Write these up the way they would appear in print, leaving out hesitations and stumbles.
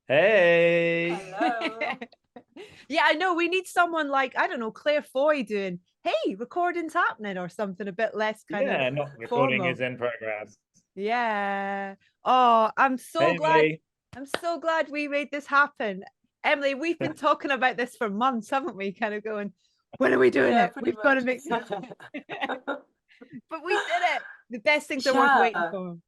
Hey. Hello. Yeah, I know. We need someone like, I don't know, Claire Foy doing, hey, recording's happening or something a bit less kind of Yeah, not recording formal. is in progress. Yeah. Oh, I'm so Hey, glad. Emily. I'm so glad we made this happen. Emily, we've been talking about this for months, haven't we? Kind of going, when are we doing Yeah, it? pretty We've got to much. make it happen. But we did it. The best things are worth waiting Yeah. for.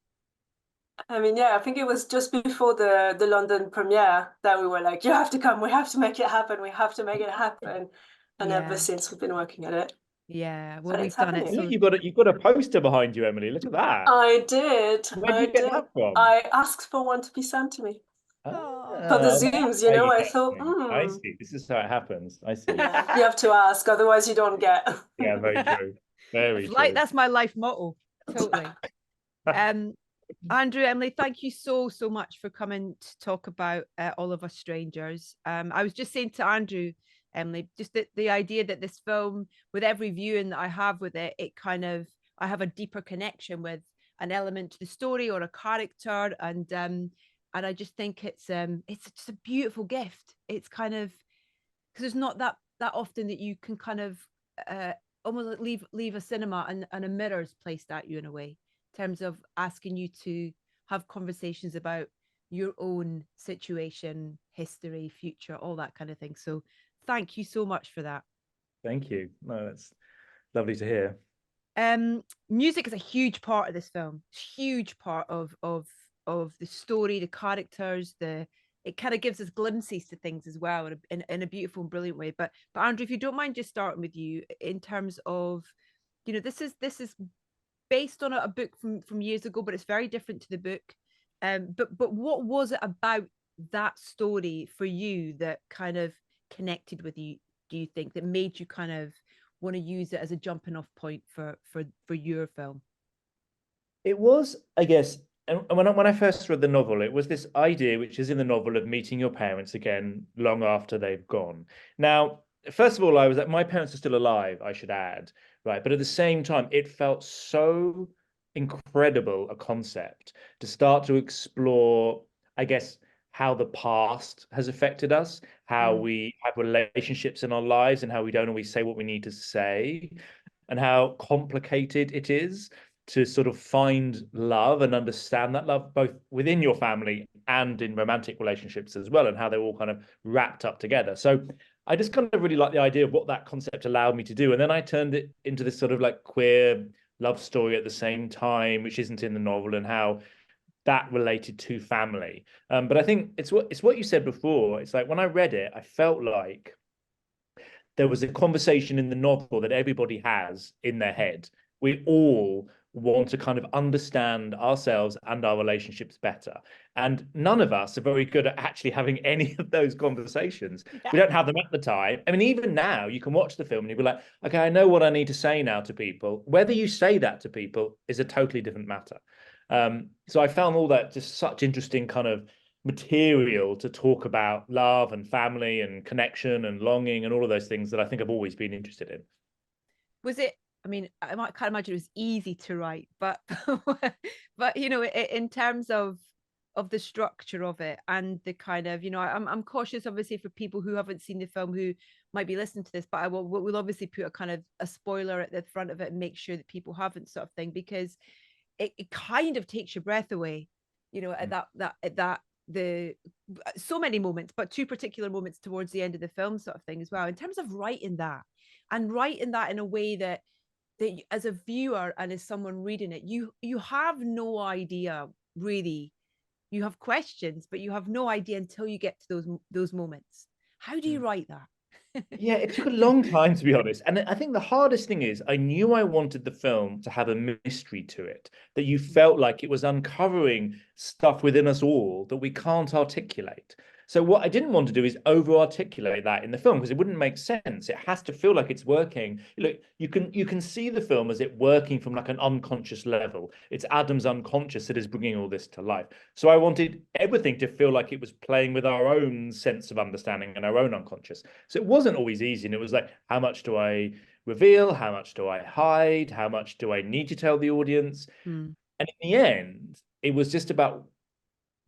I mean, yeah, I think it was just before the London premiere that we were like, you have to come, we have to make it happen, we have to make it happen. And ever Yeah. since we've been working at it. Yeah. Well, And it's we've done it. Oh, look, happening. So you've got a poster behind you, Emily. Look at that. I did. Where did I you get did. that from? I asked for one to be sent to me. For the Ah, well, that's Zooms, how you I get thought, things. I see. This is how it happens. I see. yeah, you have to ask, otherwise you don't get. Yeah, very true. Very like true. that's my life motto. Totally. Um, Andrew, Emily, thank you so much for coming to talk about All of Us Strangers. I was just saying to Andrew, Emily, just the idea that this film, with every viewing that I have with it, it kind of, I have a deeper connection with an element to the story or a character, and I just think it's just a beautiful gift. It's kind of, because it's not that often that you can kind of uh almost like leave a cinema and a mirror's placed at you in a way, in terms of asking you to have conversations about your own situation, history, future, all that kind of thing. So thank you so much for that. Thank you. No, that's lovely to hear. Music is a huge part of this film, huge part of the story, the characters, the it kind of gives us glimpses to things as well in a beautiful and brilliant way. But Andrew, if you don't mind just starting with you in terms of, this is based on a book from years ago, but it's very different to the book. But what was it about that story for you that kind of connected with you, do you think, that made you kind of want to use it as a jumping off point for your film? It was, I guess, and when I first read the novel, it was this idea, which is in the novel, of meeting your parents again long after they've gone. Now, first of all, I was like, my parents are still alive, I should add, right? But at the same time, it felt so incredible a concept to start to explore, I guess, how the past has affected us, how Mm. we have relationships in our lives, and how we don't always say what we need to say, and how complicated it is to sort of find love and understand that love both within your family and in romantic relationships as well, and how they're all kind of wrapped up together. So I just kind of really like the idea of what that concept allowed me to do. And then I turned it into this sort of like queer love story at the same time, which isn't in the novel, and how that related to family. But I think it's what you said before. It's like when I read it, I felt like there was a conversation in the novel that everybody has in their head. We all want to kind of understand ourselves and our relationships better. And none of us are very good at actually having any of those conversations. Yeah. We don't have them at the time. I mean, even now, you can watch the film and you'll be like, okay, I know what I need to say now to people. Whether you say that to people is a totally different matter. So I found all that just such interesting kind of material to talk about love and family and connection and longing and all of those things that I think I've always been interested in. Was it, I mean, I might can't imagine it was easy to write, but but in terms of the structure of it and the kind of, I'm cautious obviously for people who haven't seen the film, who might be listening to this, but we'll obviously put a kind of a spoiler at the front of it and make sure that people haven't, sort of thing, because it kind of takes your breath away, at that the so many moments, but two particular moments towards the end of the film, sort of thing, as well, in terms of writing that, and writing that in a way that as a viewer and as someone reading it, you have no idea, really. You have questions, but you have no idea until you get to those moments. How do you write that? Yeah, it took a long time, to be honest. And I think the hardest thing is I knew I wanted the film to have a mystery to it, that you felt like it was uncovering stuff within us all that we can't articulate. So what I didn't want to do is over-articulate that in the film, because it wouldn't make sense. It has to feel like it's working. Look, you can see the film as it working from like an unconscious level. It's Adam's unconscious that is bringing all this to life. So I wanted everything to feel like it was playing with our own sense of understanding and our own unconscious. So it wasn't always easy. And it was like, how much do I reveal? How much do I hide? How much do I need to tell the audience? Hmm. And in the end, it was just about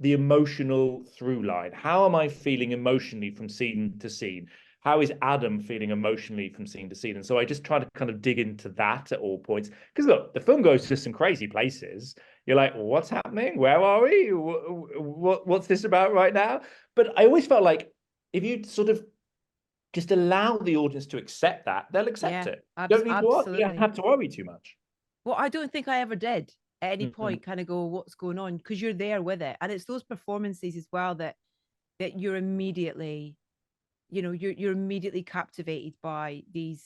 the emotional through line. How am I feeling emotionally from scene to scene? How is Adam feeling emotionally from scene to scene? And so I just try to kind of dig into that at all points. Because look, the film goes to some crazy places. You're like, well, what's happening? Where are we? What's this about right now? But I always felt like if you sort of just allow the audience to accept that, they'll accept it. You don't need to, you don't have to worry too much. Well, I don't think I ever did at any Mm-hmm. point kind of go, what's going on? Because you're there with it. And it's those performances as well that you're immediately, you know, you're immediately captivated by these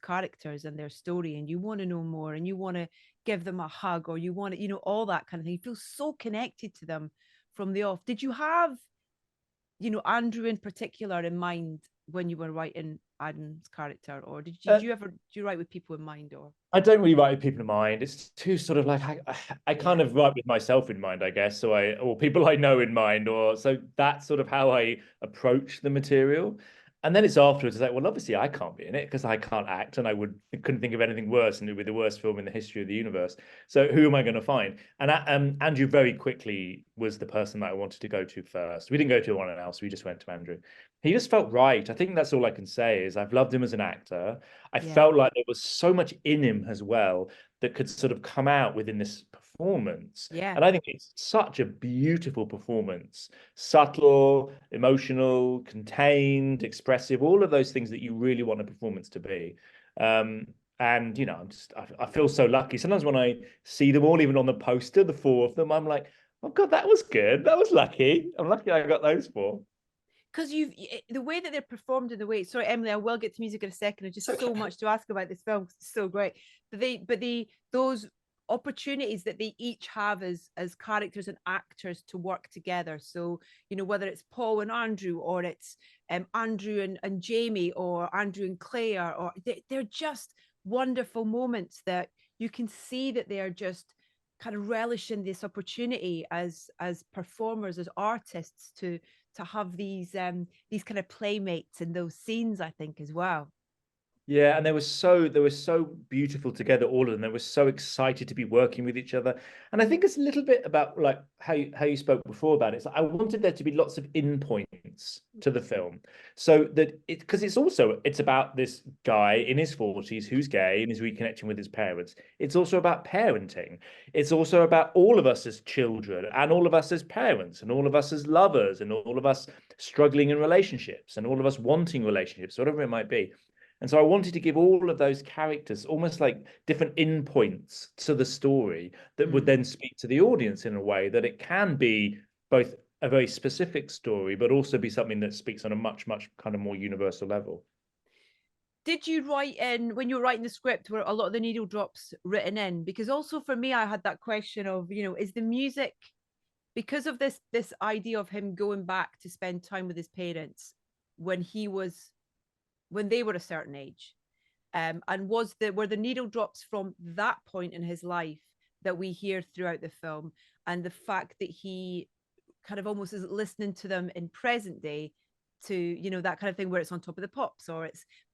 characters and their story, and you want to know more, and you want to give them a hug, or you want to, you know, all that kind of thing. You feel so connected to them from the off. Did you have, you know, Andrew in particular in mind when you were writing Adam's character, or did you ever, do you write with people in mind? Or I don't really write with people in mind. It's too sort of like I kind of write with myself in mind, I guess. So or people I know in mind, or so that's sort of how I approach the material. And then it's afterwards, it's like, well, obviously I can't be in it because I can't act, and couldn't think of anything worse, and it would be the worst film in the history of the universe. So who am I going to find? And Andrew very quickly was the person that I wanted to go to first. We didn't go to anyone else. We just went to Andrew. He just felt right. I think that's all I can say is I've loved him as an actor. I felt like there was so much in him as well that could sort of come out within this performance. Yeah. And I think it's such a beautiful performance. Subtle, emotional, contained, expressive, all of those things that you really want a performance to be. And you know, I feel so lucky. Sometimes when I see them all, even on the poster, the four of them, I'm like, oh God, that was good. That was lucky. I'm lucky I got those four. Because the way that they're performed in the way, sorry, Emily, I will get to music in a second. There's just so much to ask about this film. It's so great. But those opportunities that they each have as characters and actors to work together. So, you know, whether it's Paul and Andrew, or it's Andrew and Jamie, or Andrew and Claire, or they're just wonderful moments that you can see that they are just kind of relishing this opportunity as performers, as artists, to have these kind of playmates in those scenes, I think, as well. Yeah, and they were so beautiful together, all of them. They were so excited to be working with each other. And I think it's a little bit about like how you spoke before about it. It's like, I wanted there to be lots of in points to the film. So that because it's about this guy in his 40s who's gay and is reconnecting with his parents. It's also about parenting. It's also about all of us as children, and all of us as parents, and all of us as lovers, and all of us struggling in relationships, and all of us wanting relationships, whatever it might be. And so I wanted to give all of those characters almost like different in points to the story that would then speak to the audience in a way that it can be both a very specific story, but also be something that speaks on a much, much kind of more universal level. Did you write in, when you were writing the script, were a lot of the needle drops written in? Because also for me, I had that question of, you know, is the music, because of this idea of him going back to spend time with his parents when they were a certain age, and were the needle drops from that point in his life that we hear throughout the film, and the fact that he kind of almost is listening to them in present day, to, you know, that kind of thing where it's on Top of the Pops,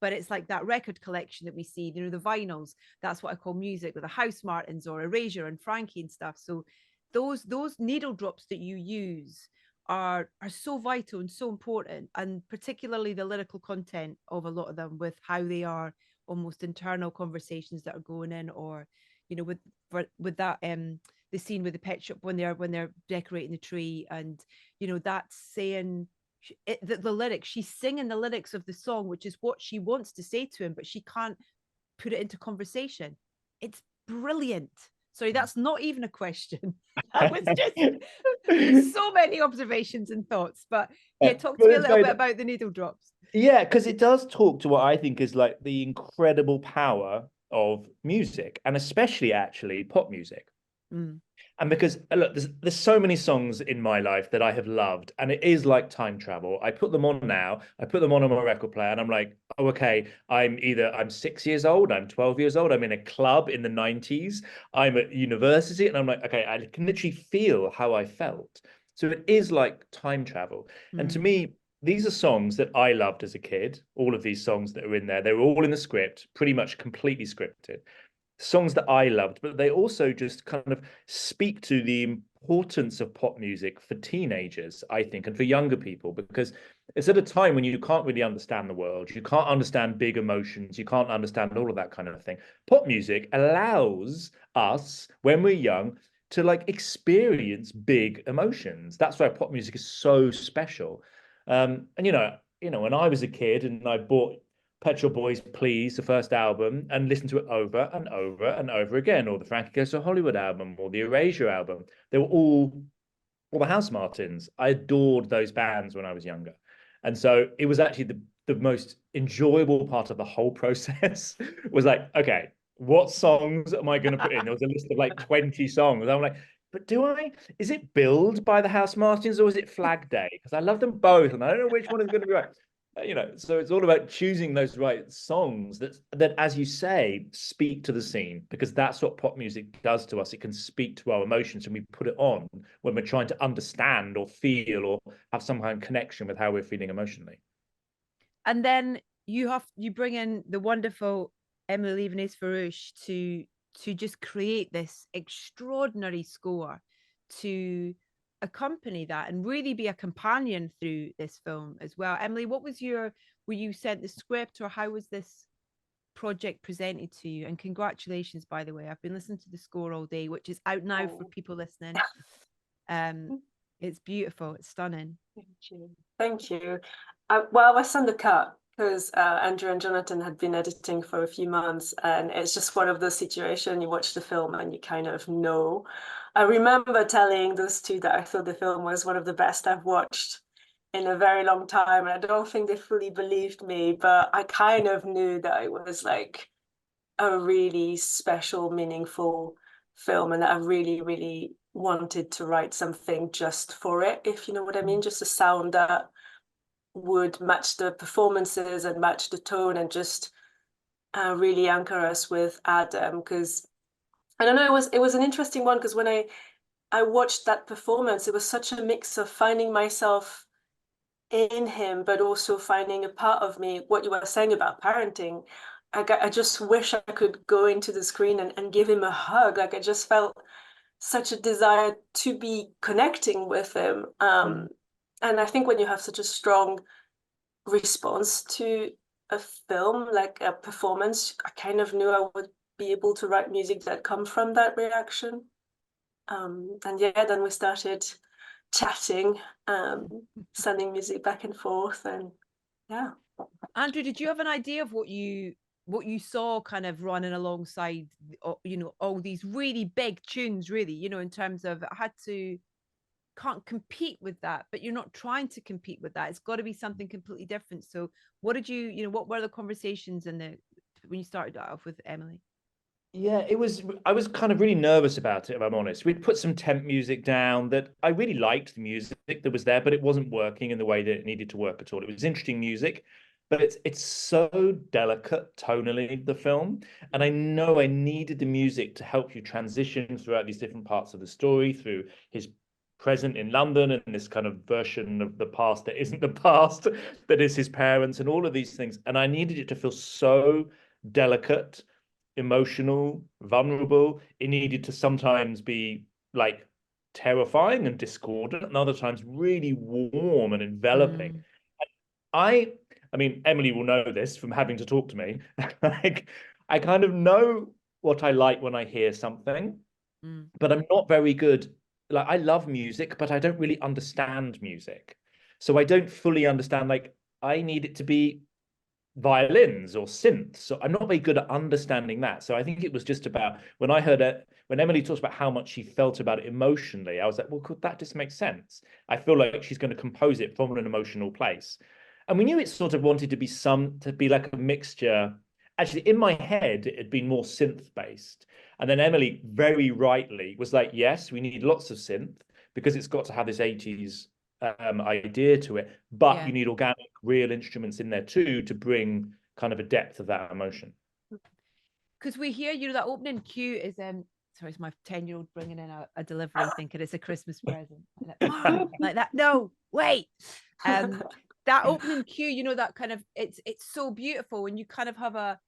but it's like that record collection that we see, you know, the vinyls. That's what I call music, with the House Martins or Erasure and Frankie and stuff. So those needle drops that you use are so vital and so important, and particularly the lyrical content of a lot of them, with how they are almost internal conversations that are going in, or, you know, with that the scene with the pet shop when they're decorating the tree, and, you know, that's saying the lyrics, she's singing the lyrics of the song, which is what she wants to say to him, but she can't put it into conversation. It's brilliant. Sorry, that's not even a question. That was just so many observations and thoughts. But yeah, talk to me a little bit about the needle drops. Yeah, because it does talk to what I think is like the incredible power of music, and especially actually pop music. And because look, there's so many songs in my life that I have loved, and it is like time travel. I put them on now. I put them on my record player, and I'm like, oh, okay. I'm 6 years old, I'm 12 years old, I'm in a club in the 90s, I'm at university, and I'm like, okay, I can literally feel how I felt. So it is like time travel. And to me, these are songs that I loved as a kid. All of these songs that are in there, they were all in the script, pretty much completely scripted. Songs that I loved, but they also just kind of speak to the importance of pop music for teenagers, I think, and for younger people, because it's at a time when you can't really understand the world, you can't understand big emotions, you can't understand all of that kind of thing. Pop music allows us, when we're young, to like experience big emotions. That's why pop music is so special. And when I was a kid and I bought Pet Shop Boys Please, the first album, and listened to it over and over and over again, or the Frankie Goes to Hollywood album, or the Erasure album. They were all the House Martins. I adored those bands when I was younger. And so it was actually the most enjoyable part of the whole process was like, okay, what songs am I going to put in? There was a list of like 20 songs. I'm like, but is it Build by the House Martins or is it Flag Day? Because I love them both and I don't know which one is going to be right. So it's all about choosing those right songs that, as you say, speak to the scene, because that's what pop music does to us. It can speak to our emotions, and we put it on when we're trying to understand or feel or have some kind of connection with how we're feeling emotionally. And then you bring in the wonderful Emilie Levienaise-Farrouch to just create this extraordinary score to accompany that and really be a companion through this film as well. Emilie, were you sent the script, or how was this project presented to you? And congratulations, by the way. I've been listening to the score all day, which is out now for people listening. It's beautiful, it's stunning. Thank you. Well, I was on the cut because Andrew and Jonathan had been editing for a few months, and it's just one of those situations you watch the film and you kind of know. I remember telling those two that I thought the film was one of the best I've watched in a very long time, and I don't think they fully believed me, but I kind of knew that it was like a really special, meaningful film, and that I really, really wanted to write something just for it, if you know what I mean, just a sound that would match the performances and match the tone and just really anchor us with Adam. Because I don't know, it was an interesting one, because when I watched that performance, it was such a mix of finding myself in him, but also finding a part of me, what you were saying about parenting. I just wish I could go into the screen and give him a hug. Like, I just felt such a desire to be connecting with him. And I think when you have such a strong response to a film, like a performance, I kind of knew I would be able to write music that come from that reaction. And yeah, then we started chatting, sending music back and forth, and yeah. Andrew, did you have an idea of what you saw kind of running alongside, all these really big tunes, really, in terms of can't compete with that, but you're not trying to compete with that. It's got to be something completely different. So what were the conversations when you started off with Emilie? Yeah, I was kind of really nervous about it, if I'm honest. We'd put some temp music down that I really liked the music that was there, but it wasn't working in the way that it needed to work at all. It was interesting music, but it's so delicate tonally, the film. And I know I needed the music to help you transition throughout these different parts of the story, through his present in London and this kind of version of the past that isn't the past, that is his parents, and all of these things. And I needed it to feel so delicate, emotional, vulnerable. It needed to sometimes be like terrifying and discordant, and other times really warm and enveloping. I mean, Emilie will know this from having to talk to me. Like, I kind of know what I like when I hear something, but I'm not very good. Like, I love music, but I don't really understand music. So I don't fully understand, like, I need it to be violins or synths. So I'm not very good at understanding that. So I think it was just about when I heard it, when Emilie talks about how much she felt about it emotionally, I was like, well, could that just make sense? I feel like she's going to compose it from an emotional place. And we knew it sort of wanted to be like a mixture. Actually, in my head, it had been more synth based. And then Emilie very rightly was like, yes, we need lots of synth because it's got to have this 80s idea to it, but you need organic, real instruments in there too to bring kind of a depth of that emotion. Because we hear, that opening cue is sorry, it's my 10-year-old bringing in a delivery thinking it's a Christmas present. Mom, like that. No, wait. That opening cue, that kind of it's so beautiful, and you kind of have a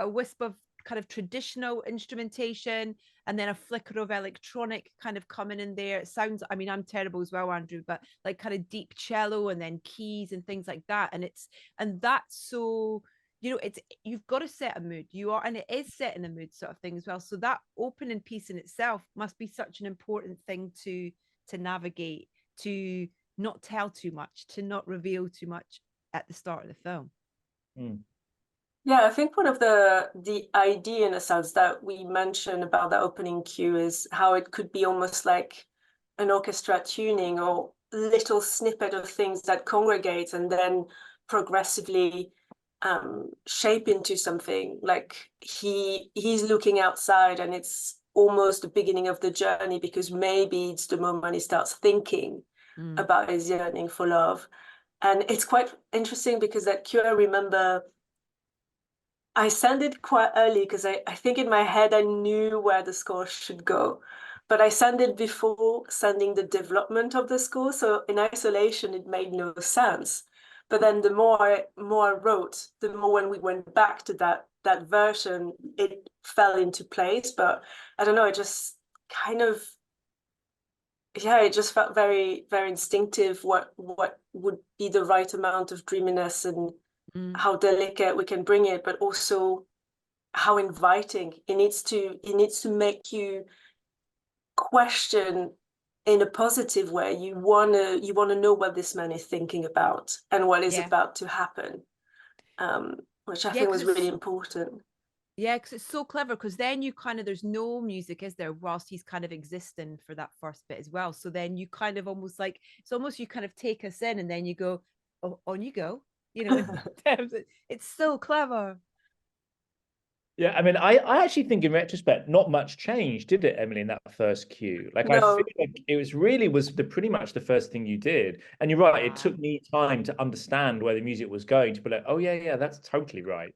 wisp of kind of traditional instrumentation and then a flicker of electronic kind of coming in there. It sounds, I mean, I'm terrible as well, Andrew, but like kind of deep cello and then keys and things like that. And that's so, you know, it's, you've got to set a mood. And it is setting a mood sort of thing as well. So that opening piece in itself must be such an important thing to navigate, to not tell too much, to not reveal too much at the start of the film. Yeah, I think one of the idea in a sense that we mentioned about the opening cue is how it could be almost like an orchestra tuning or little snippet of things that congregate and then progressively shape into something. Like he's looking outside and it's almost the beginning of the journey, because maybe it's the moment he starts thinking about his yearning for love. And it's quite interesting because that cue, I remember I sent it quite early because I think in my head I knew where the score should go, but I sent it before sending the development of the score. So in isolation, it made no sense. But then the more I wrote, the more when we went back to that version, it fell into place. But I don't know, it just kind of, yeah, it just felt very, very instinctive what would be the right amount of dreaminess and how delicate we can bring it, but also how inviting it needs to make you question in a positive way. You wanna know what this man is thinking about and what is about to happen, which I think was really important. Yeah, because it's so clever, because then you kind of, there's no music, is there, whilst he's kind of existing for that first bit as well. So then you kind of almost like, it's almost you kind of take us in and then you go, oh, on you go, you know, in terms of, it's so clever. Yeah, I mean, I actually think in retrospect, not much changed, did it, Emily, in that first cue? Like, I feel like it was pretty much the first thing you did. And you're right, it took me time to understand where the music was going, to be like, oh yeah, that's totally right.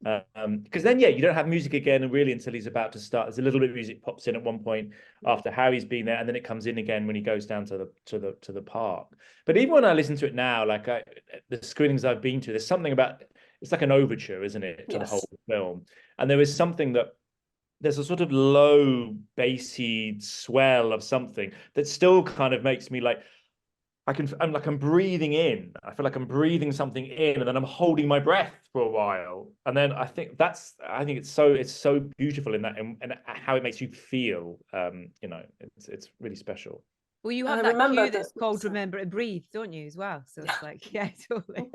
Because then, yeah, you don't have music again, and really until he's about to start. There's a little bit of music pops in at one point after Harry's been there, and then it comes in again when he goes down to the park. But even when I listen to it now, like the screenings I've been to, there's something about, it's like an overture, isn't it, to the whole film. And there is something that, there's a sort of low bassy swell of something that still kind of makes me like, I'm breathing in. I feel like I'm breathing something in, and then I'm holding my breath for a while. And then I think it's so beautiful in that, and how it makes you feel. You know, it's really special. Well, you have that cue that's called "Remember to Breathe," don't you, as well? So it's like, yeah, totally.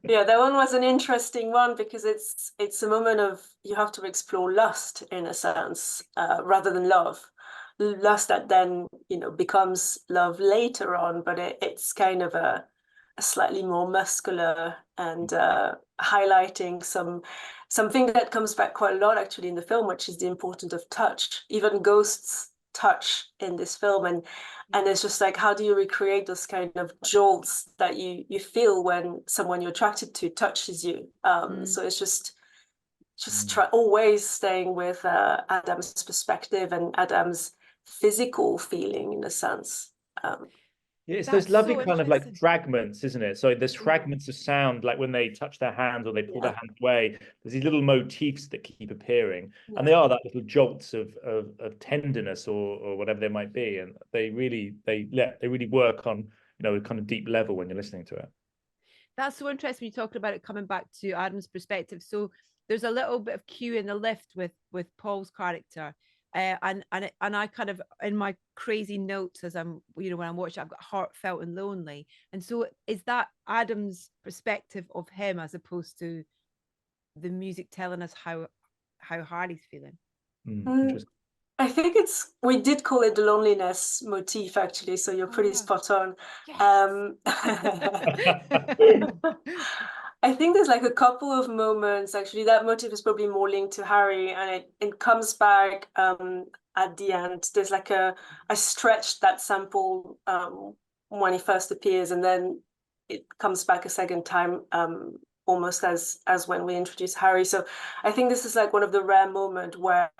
Yeah, that one was an interesting one because it's a moment of, you have to explore lust in a sense, rather than love. Lust that then, you know, becomes love later on, but it's kind of a slightly more muscular and highlighting something that comes back quite a lot actually in the film, which is the importance of touch. Even ghosts touch in this film, and it's just like, how do you recreate those kind of jolts that you feel when someone you're attracted to touches you? So it's just always staying with Adam's perspective and Adam's physical feeling in a sense. Yeah, it's those lovely kind of like fragments, isn't it? So there's fragments of sound, like when they touch their hands or they pull their hands away. There's these little motifs that keep appearing, and they are that little jolts of tenderness or whatever they might be, and they really work on, you know, a kind of deep level when you're listening to it. That's so interesting. You talked about it coming back to Adam's perspective. So there's a little bit of cue in the lift with Paul's character. And I kind of, in my crazy notes as I'm, you know, when I'm watching, I've got heartfelt and lonely. And so is that Adam's perspective of him as opposed to the music telling us how Harry's feeling? Interesting. I think we did call it the loneliness motif actually, so you're pretty spot on. Yes. I think there's like a couple of moments actually. That motif is probably more linked to Harry, and it comes back at the end. There's like I stretched that sample when he first appears, and then it comes back a second time, almost as when we introduce Harry. So I think this is like one of the rare moments where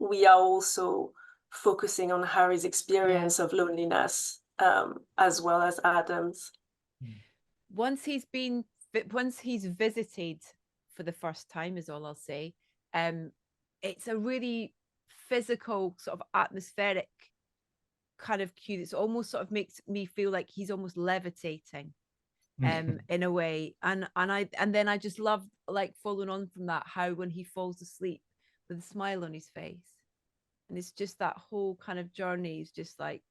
we are also focusing on Harry's experience of loneliness, as well as Adam's. Once he's visited for the first time, is all I'll say. It's a really physical, sort of atmospheric kind of cue that's almost sort of makes me feel like he's almost levitating in a way. And then I just love, like, following on from that, how when he falls asleep with a smile on his face, and it's just that whole kind of journey is just like,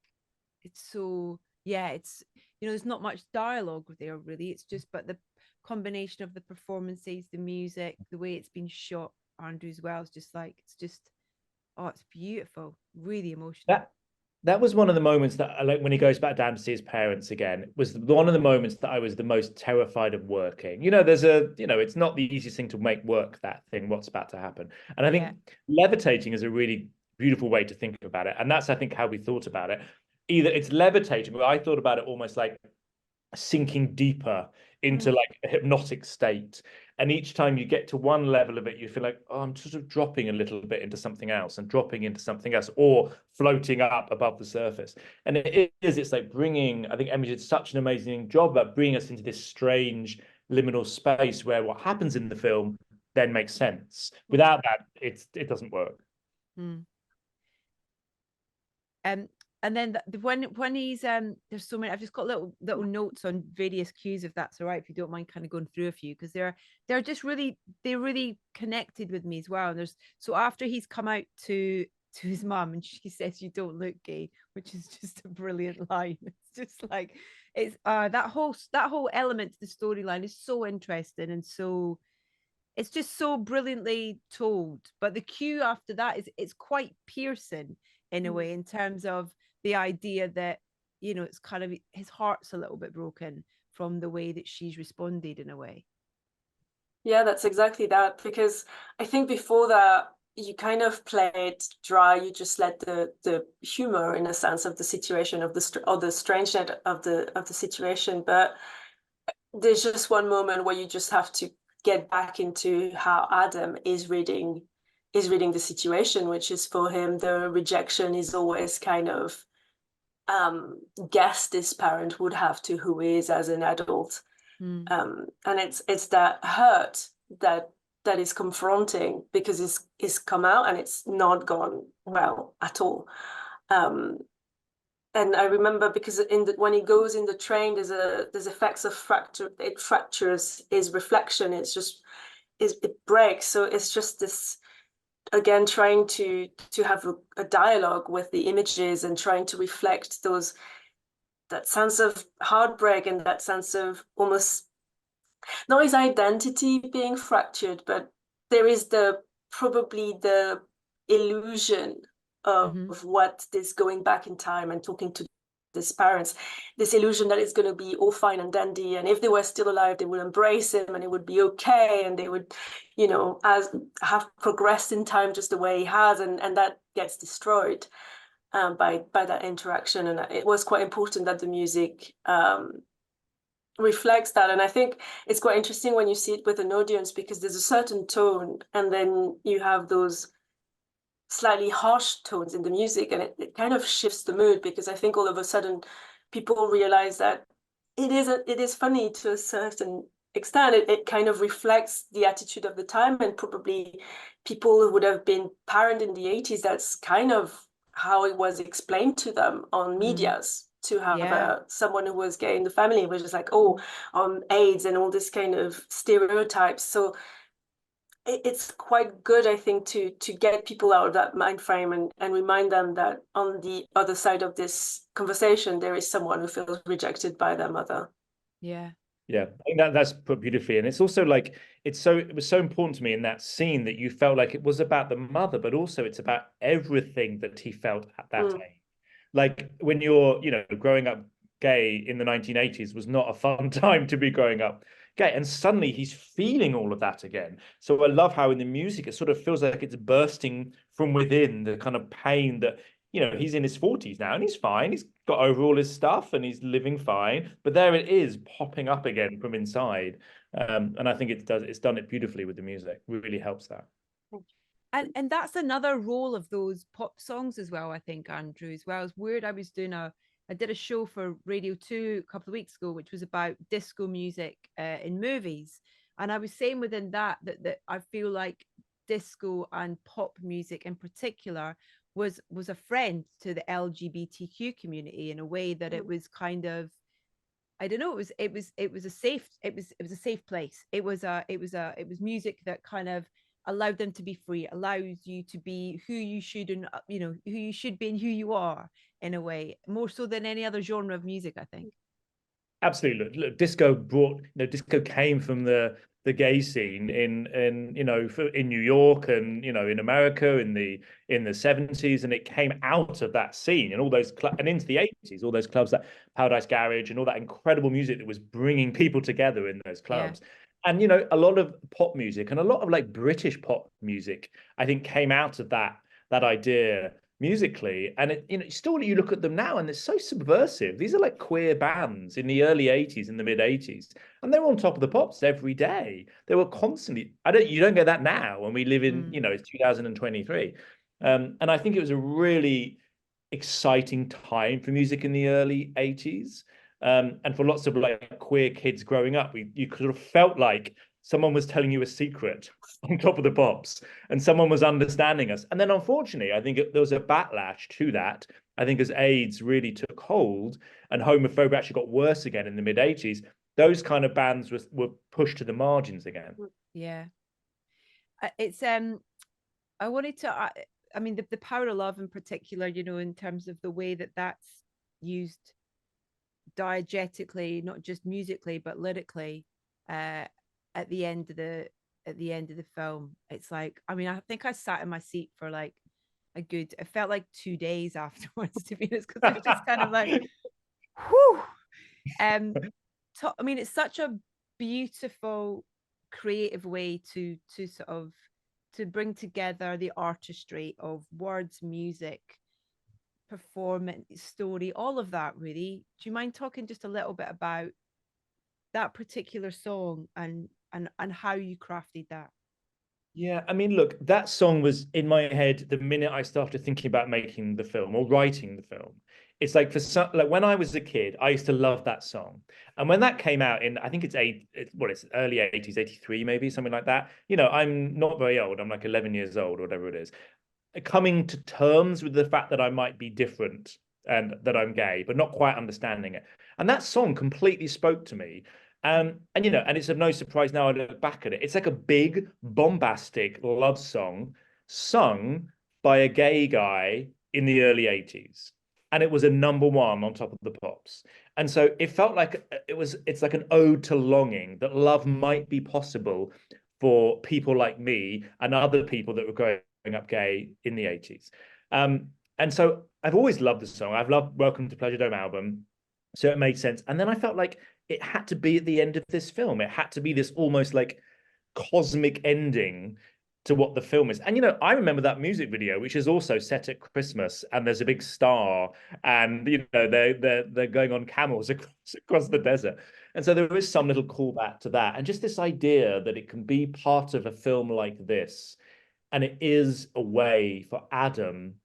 it's so, yeah, it's, there's not much dialogue there really, it's just, but the combination of the performances, the music, the way it's been shot, Andrew, as well, is just like, it's just, oh, it's beautiful, really emotional. That was one of the moments that, like, when he goes back down to see his parents again, was one of the moments that I was the most terrified of working. It's not the easiest thing to make work, that thing, what's about to happen. And I think levitating is a really beautiful way to think about it. And that's, I think, how we thought about it. Either it's levitating, but I thought about it almost like sinking deeper into like a hypnotic state. And each time you get to one level of it, you feel like, oh, I'm sort of dropping a little bit into something else and dropping into something else, or floating up above the surface. And it's like bringing, I think Emilie did such an amazing job at bringing us into this strange liminal space where what happens in the film then makes sense. Without that, it doesn't work. And then when he's there's so many, I've just got little notes on various cues, if that's all right, if you don't mind kind of going through a few, because they're just really, they really connected with me as well. And so after he's come out to his mum and she says, "You don't look gay," which is just a brilliant line. It's just like, it's that whole element to the storyline is so interesting, and so it's just so brilliantly told. But the cue after that is, it's quite piercing in a way, in terms of the idea that, it's kind of, his heart's a little bit broken from the way that she's responded in a way. Yeah, that's exactly that. Because I think before that, you kind of played dry. You just let the humor, in a sense, of the situation, of the strangeness of the situation. But there's just one moment where you just have to get back into how Adam is reading the situation, which is, for him, the rejection is always kind of guess this parent would have to who he is as an adult. And it's that hurt that is confronting, because it's come out and it's not gone well at all. And I remember, because when he goes in the train, there's effects of fracture. It fractures his reflection. It breaks. So it's just this, again, trying to have a dialogue with the images and trying to reflect that sense of heartbreak and that sense of almost not his identity being fractured, but there is probably the illusion of what this going back in time and talking to his parents, this illusion that it's going to be all fine and dandy, and if they were still alive, they would embrace him and it would be okay, and they would, have progressed in time just the way he has, and that gets destroyed by that interaction. And it was quite important that the music reflects that. And I think it's quite interesting when you see it with an audience, because there's a certain tone and then you have those slightly harsh tones in the music, and it kind of shifts the mood, because I think all of a sudden people realize that it is funny to a certain extent. It kind of reflects the attitude of the time, and probably people who would have been parent in the 80s, that's kind of how it was explained to them on medias, to have someone who was gay in the family was just like, AIDS and all this kind of stereotypes. So it's quite good, I think, to get people out of that mind frame and remind them that on the other side of this conversation, there is someone who feels rejected by their mother. Yeah. Yeah, I think that's put beautifully. And it's also like, it was so important to me in that scene that you felt like it was about the mother, but also it's about everything that he felt at that age. Like, when you're, growing up gay in the 1980s was not a fun time to be growing up gay. And suddenly he's feeling all of that again. So I love how in the music, it sort of feels like it's bursting from within, the kind of pain that, he's in his 40s now and he's fine. He's got over all his stuff and he's living fine. But there it is, popping up again from inside. And I think it's done it beautifully with the music. It really helps that. And that's another role of those pop songs as well, I think, Andrew, as well. It's weird. I did a show for Radio 2 a couple of weeks ago, which was about disco music in movies. And I was saying within that I feel like disco and pop music in particular was a friend to the LGBTQ community in a way that it was kind of, I don't know, it was a safe, it was a safe place. It was music that kind of allowed them to be free, allows you to be who you should, and you know, who you should be and who you are, in a way, more so than any other genre of music, I think. Absolutely. Look, disco brought, disco came from the gay scene in in New York and in America in the 70s, and it came out of that scene and all those and into the 80s, all those clubs, that Paradise Garage and all that incredible music that was bringing people together in those clubs. And a lot of pop music and a lot of like British pop music, I think, came out of that idea musically. And still, you look at them now and it's so subversive. These are like queer bands in the early 80s, in the mid 80s, and they were on top of the pops every day. They were constantly, you don't get that now when we live in it's 2023. And I think it was a really exciting time for music in the early 80s. And for lots of like queer kids growing up, you sort of felt like someone was telling you a secret on top of the pops, and someone was understanding us. And then, unfortunately, I think there was a backlash to that. I think as AIDS really took hold and homophobia actually got worse again in the mid 80s, those kind of bands were pushed to the margins again. Yeah. It's I wanted to I mean, the power of love in particular, in terms of the way that that's used diegetically, not just musically but lyrically, at the end of the film. It's like, I mean, I think I sat in my seat for like it felt like 2 days afterwards, to be honest, because it was just kind of like, whew. I mean, it's such a beautiful, creative way to sort of to bring together the artistry of words, music, performance, story, all of that, really. Do you mind talking just a little bit about that particular song and how you crafted that? Yeah, I mean, look, that song was in my head the minute I started thinking about making the film or writing the film. It's like like when I was a kid, I used to love that song. And when that came out in, I think it's early 80s, 83, maybe, something like that. I'm not very old. I'm like 11 years old or whatever it is. Coming to terms with the fact that I might be different and that I'm gay, but not quite understanding it. And that song completely spoke to me. And it's of no surprise now I look back at it. It's like a big, bombastic love song sung by a gay guy in the early 80s. And it was a number one on top of the pops. And so it felt like it's like an ode to longing, that love might be possible for people like me and other people that were growing up gay in the 80s. And so I've always loved the song. I've loved Welcome to Pleasure Dome album. So it made sense. And then I felt like it had to be at the end of this film. It had to be this almost like cosmic ending to what the film is. And I remember that music video, which is also set at Christmas, and there's a big star, and they're going on camels across the desert. And so there is some little callback to that. And just this idea that it can be part of a film like this. And it is a way for Adam.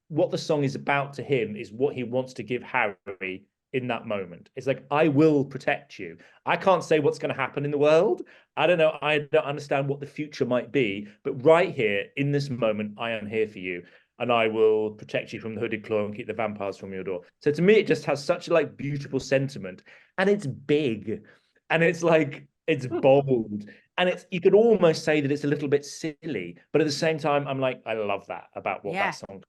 What the song is about to him is what he wants to give Harry in that moment. It's like, I will protect you. I can't say what's going to happen in the world. I don't know. I don't understand what the future might be. But right here, in this moment, I am here for you. And I will protect you from the hooded claw and keep the vampires from your door. So to me, it just has such a like beautiful sentiment. And it's big. And it's like, it's bold. And you could almost say that it's a little bit silly. But at the same time, I'm like, I love that about what that song.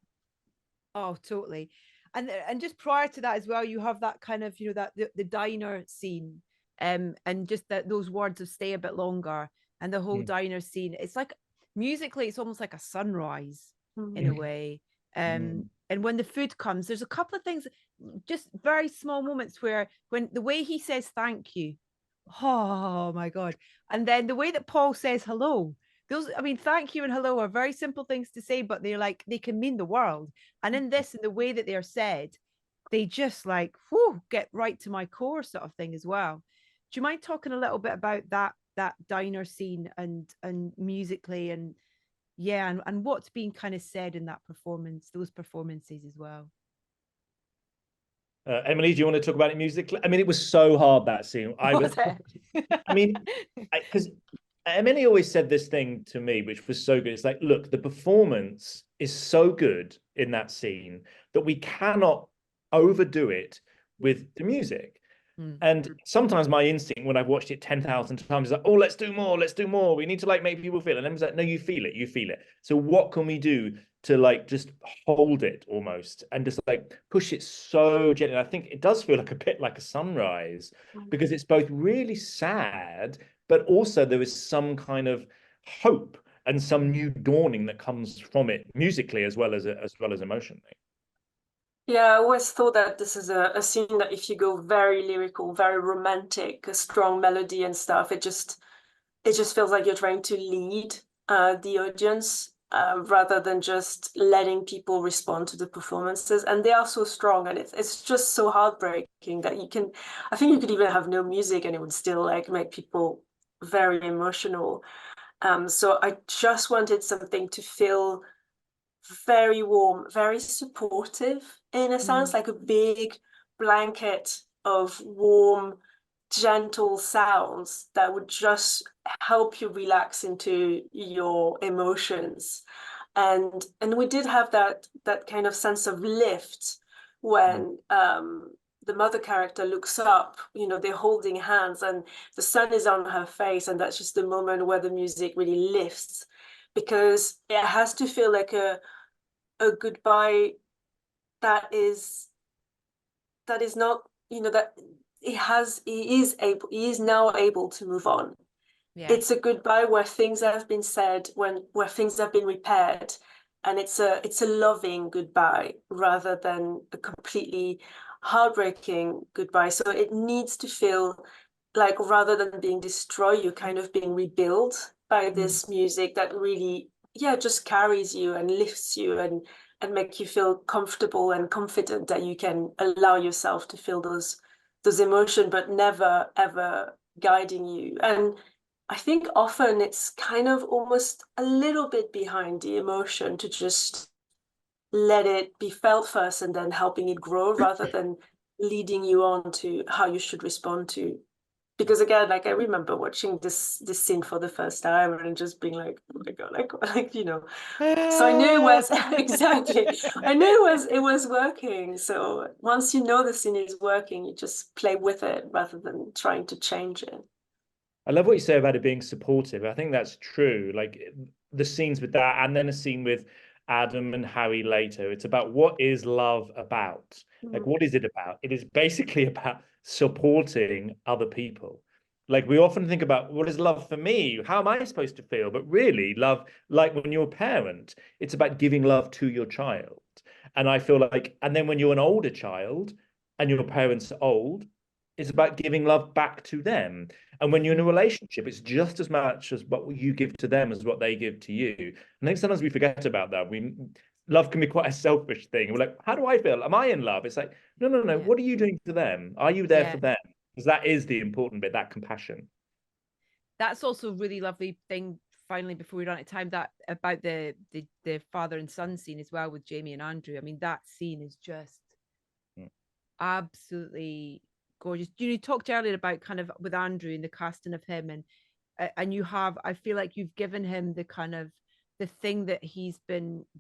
Oh, totally. And just prior to that as well, you have that kind of, that the diner scene, and just those words of stay a bit longer, and the whole diner scene. It's like musically, it's almost like a sunrise in a way. And when the food comes, there's a couple of things, just very small moments where when the way he says thank you, oh my God. And then the way that Paul says hello, those, I mean, thank you and hello are very simple things to say, but they're like, they can mean the world. And in this, in the way that they are said, they just like, whoo, get right to my core sort of thing as well. Do you mind talking a little bit about that diner scene and musically and and what's being kind of said in that performance, those performances as well? Emily, do you want to talk about it musically? I mean, it was so hard, that scene. Was it? I mean, because Emily always said this thing to me, which was so good. It's like, look, the performance is so good in that scene that we cannot overdo it with the music. And sometimes my instinct when I've watched it 10,000 times is like, oh, let's do more, let's do more. We need to like make people feel it. And Emily's like, no, you feel it, you feel it. So what can we do to like just hold it almost and just like push it so gently? I think it does feel like a bit like a sunrise because it's both really sad, but also there is some kind of hope and some new dawning that comes from it musically as well as emotionally. Yeah, I always thought that this is a scene that if you go very lyrical, very romantic, a strong melody and stuff, it just feels like you're trying to lead the audience rather than just letting people respond to the performances. And they are so strong, and it's just so heartbreaking that I think you could even have no music and it would still like make people very emotional. So I just wanted something to feel very warm, very supportive in a sense, like a big blanket of warm, gentle sounds that would just help you relax into your emotions. And we did have that kind of sense of lift when the mother character looks up, you know, they're holding hands and the sun is on her face, and that's just the moment where the music really lifts, because it has to feel like a goodbye that is not, you know, that he is now able to move on. Yeah. It's a goodbye where things have been said, where things have been repaired, and it's a loving goodbye rather than a completely heartbreaking goodbye. So it needs to feel like, rather than being destroyed, you're kind of being rebuilt by this music that really, yeah, just carries you and lifts you and make you feel comfortable and confident that you can allow yourself to feel those emotions, but never ever guiding you. And I think often it's kind of almost a little bit behind the emotion to just let it be felt first and then helping it grow rather than leading you on to how you should respond to. Because again, like I remember watching this scene for the first time and just being like, oh my God, like you know. So I knew it was exactly. I knew it was working. So once you know the scene is working, you just play with it rather than trying to change it. I love what you say about it being supportive. I think that's true. Like the scenes with that, and then a scene with Adam and Harry later. It's about what is love about? Like, what is it about? It is basically about supporting other people. Like we often think about what is love for me? How am I supposed to feel? But really, love, like when you're a parent, it's about giving love to your child. And I feel like, and then when you're an older child and your parents are old, it's about giving love back to them. And when you're in a relationship, it's just as much as what you give to them as what they give to you. And I think sometimes we forget about that. Love can be quite a selfish thing. We're like, how do I feel? Am I in love? It's like, no, no, no. Yeah. What are you doing to them? Are you there Yeah. for them? Because that is the important bit, that compassion. That's also a really lovely thing, finally, before we run out of time, that about the father and son scene as well with Jamie and Andrew. I mean, that scene is just absolutely gorgeous. You talked earlier about kind of with Andrew and the casting of him, and you have, I feel like you've given him the kind of the thing that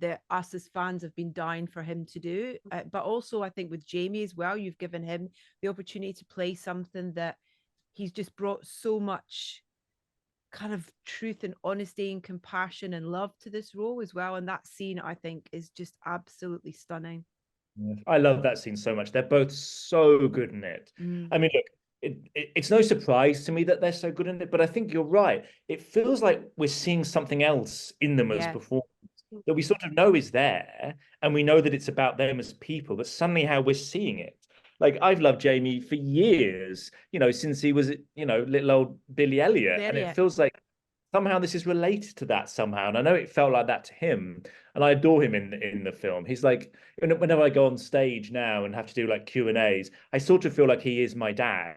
that us as fans have been dying for him to do. But also I think with Jamie as well, you've given him the opportunity to play something that he's just brought so much kind of truth and honesty and compassion and love to this role as well. And that scene, I think, is just absolutely stunning. I love that scene so much. They're both so good in it. I mean, look, it's no surprise to me that they're so good in it, but I think you're right. It feels like we're seeing something else in them as performers that we sort of know is there, and we know that it's about them as people, but suddenly how we're seeing it. Like I've loved Jamie for years, since he was, little old Billy Elliot, and it feels like somehow this is related to that somehow. And I know it felt like that to him, and I adore him in the film. He's like, whenever I go on stage now and have to do like Q&As, I sort of feel like he is my dad,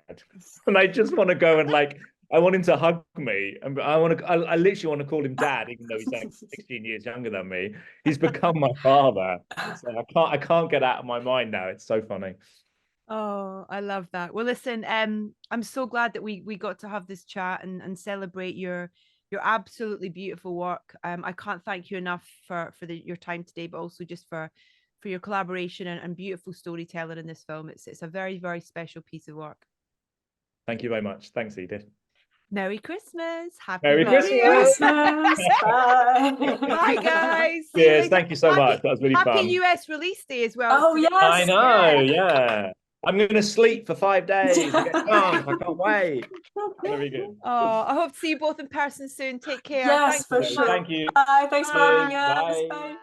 and I just want to go and like, I want him to hug me, and I literally want to call him dad, even though he's like 16 years younger than me. He's become my father, so I can't get out of my mind now. It's so funny. Oh, I love that. Well, listen, I'm so glad that we got to have this chat and celebrate your absolutely beautiful work. I can't thank you enough for your time today, but also just for your collaboration and beautiful storytelling in this film. It's a very, very special piece of work. Thank you very much. Thanks, Edith. Merry Christmas. Happy Merry New Merry Christmas. Year. Christmas. Bye. Bye, guys. See you Yes, later. thank you so much. That was really Happy fun. US release day as well. Oh, It's today. I yes. know, yeah. I'm going to sleep for 5 days. I can't wait. Very good. Oh, I hope to see you both in person soon. Take care. Yes, Thanks for so sure. much. Thank you. Bye. Thanks for Cheers. having us. Bye. Bye.